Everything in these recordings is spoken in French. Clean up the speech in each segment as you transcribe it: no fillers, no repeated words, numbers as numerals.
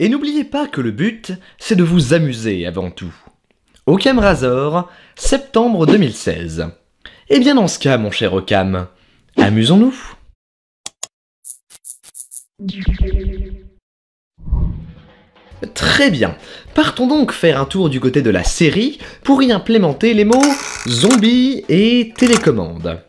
Et n'oubliez pas que le but, c'est de vous amuser avant tout. Occam Razor, septembre 2016. Et bien dans ce cas, mon cher Occam, amusons-nous. Très bien, partons donc faire un tour du côté de la série pour y implémenter les mots zombies et télécommande.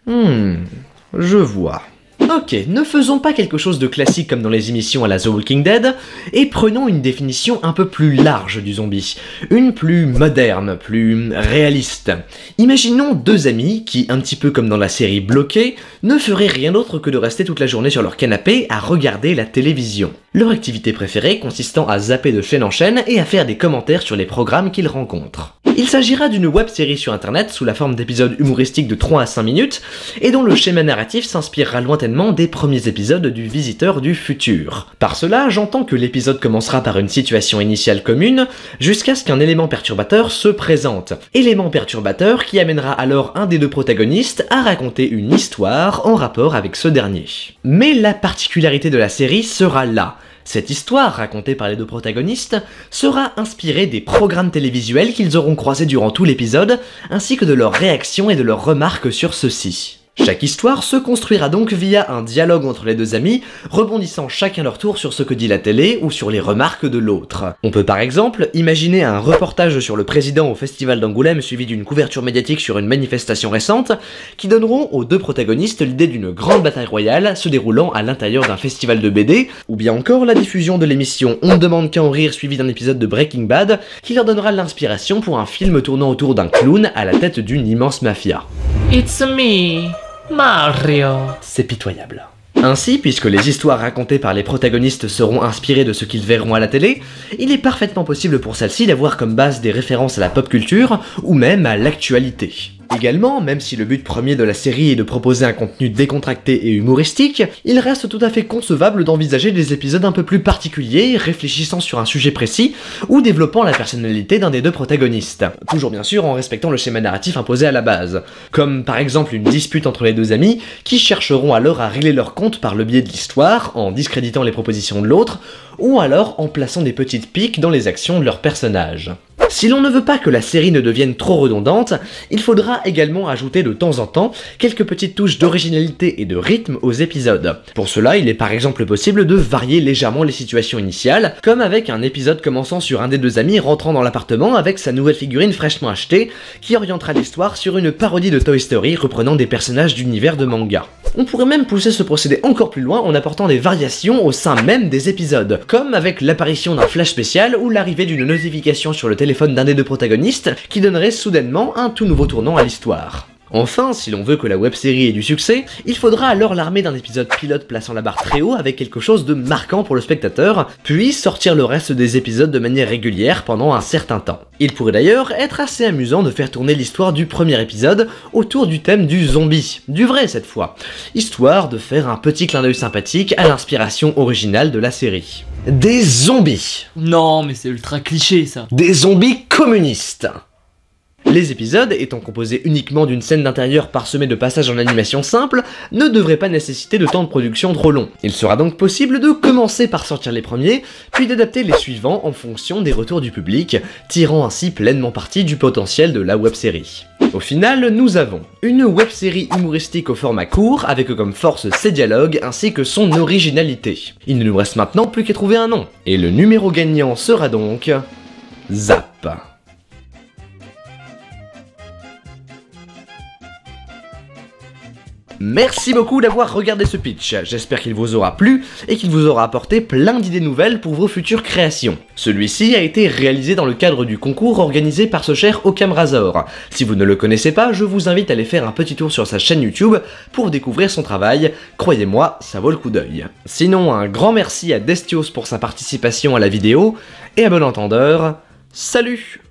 Je vois. Ok, ne faisons pas quelque chose de classique comme dans les émissions à la The Walking Dead, et prenons une définition un peu plus large du zombie, une plus moderne, plus réaliste. Imaginons deux amis qui, un petit peu comme dans la série Bloqués, ne feraient rien d'autre que de rester toute la journée sur leur canapé à regarder la télévision. Leur activité préférée consistant à zapper de chaîne en chaîne et à faire des commentaires sur les programmes qu'ils rencontrent. Il s'agira d'une web-série sur internet sous la forme d'épisodes humoristiques de 3 à 5 minutes, et dont le schéma narratif s'inspirera lointainement des premiers épisodes du Visiteur du Futur. Par cela, j'entends que l'épisode commencera par une situation initiale commune, jusqu'à ce qu'un élément perturbateur se présente. Élément perturbateur qui amènera alors un des deux protagonistes à raconter une histoire en rapport avec ce dernier. Mais la particularité de la série sera là. Cette histoire, racontée par les deux protagonistes, sera inspirée des programmes télévisuels qu'ils auront croisés durant tout l'épisode, ainsi que de leurs réactions et de leurs remarques sur ceux-ci. Chaque histoire se construira donc via un dialogue entre les deux amis, rebondissant chacun leur tour sur ce que dit la télé ou sur les remarques de l'autre. On peut par exemple imaginer un reportage sur le président au festival d'Angoulême suivi d'une couverture médiatique sur une manifestation récente, qui donneront aux deux protagonistes l'idée d'une grande bataille royale se déroulant à l'intérieur d'un festival de BD, ou bien encore la diffusion de l'émission On ne demande qu'à en rire suivi d'un épisode de Breaking Bad, qui leur donnera l'inspiration pour un film tournant autour d'un clown à la tête d'une immense mafia. It's me, Mario. C'est pitoyable. Ainsi, puisque les histoires racontées par les protagonistes seront inspirées de ce qu'ils verront à la télé, il est parfaitement possible pour celle-ci d'avoir comme base des références à la pop culture, ou même à l'actualité. Également, même si le but premier de la série est de proposer un contenu décontracté et humoristique, il reste tout à fait concevable d'envisager des épisodes un peu plus particuliers, réfléchissant sur un sujet précis, ou développant la personnalité d'un des deux protagonistes. Toujours bien sûr en respectant le schéma narratif imposé à la base. Comme par exemple une dispute entre les deux amis, qui chercheront alors à régler leur compte par le biais de l'histoire, en discréditant les propositions de l'autre, ou alors en plaçant des petites piques dans les actions de leurs personnages. Si l'on ne veut pas que la série ne devienne trop redondante, il faudra également ajouter de temps en temps quelques petites touches d'originalité et de rythme aux épisodes. Pour cela, il est par exemple possible de varier légèrement les situations initiales, comme avec un épisode commençant sur un des deux amis rentrant dans l'appartement avec sa nouvelle figurine fraîchement achetée, qui orientera l'histoire sur une parodie de Toy Story reprenant des personnages d'univers de manga. On pourrait même pousser ce procédé encore plus loin en apportant des variations au sein même des épisodes, comme avec l'apparition d'un flash spécial ou l'arrivée d'une notification sur le téléphone d'un des deux protagonistes qui donnerait soudainement un tout nouveau tournant à l'histoire. Enfin, si l'on veut que la web-série ait du succès, il faudra alors l'armer d'un épisode pilote plaçant la barre très haut avec quelque chose de marquant pour le spectateur, puis sortir le reste des épisodes de manière régulière pendant un certain temps. Il pourrait d'ailleurs être assez amusant de faire tourner l'histoire du premier épisode autour du thème du zombie, du vrai cette fois, histoire de faire un petit clin d'œil sympathique à l'inspiration originale de la série. Des zombies. Non, mais c'est ultra cliché ça. Des zombies communistes. Les épisodes, étant composés uniquement d'une scène d'intérieur parsemée de passages en animation simple, ne devraient pas nécessiter de temps de production trop long. Il sera donc possible de commencer par sortir les premiers, puis d'adapter les suivants en fonction des retours du public, tirant ainsi pleinement parti du potentiel de la web-série. Au final, nous avons une web-série humoristique au format court, avec comme force ses dialogues ainsi que son originalité. Il ne nous reste maintenant plus qu'à trouver un nom, et le numéro gagnant sera donc... Zap. Merci beaucoup d'avoir regardé ce pitch, j'espère qu'il vous aura plu et qu'il vous aura apporté plein d'idées nouvelles pour vos futures créations. Celui-ci a été réalisé dans le cadre du concours organisé par ce cher Occam Razor. Si vous ne le connaissez pas, je vous invite à aller faire un petit tour sur sa chaîne YouTube pour découvrir son travail, croyez-moi, ça vaut le coup d'œil. Sinon, un grand merci à Destios pour sa participation à la vidéo, et à bon entendeur, salut!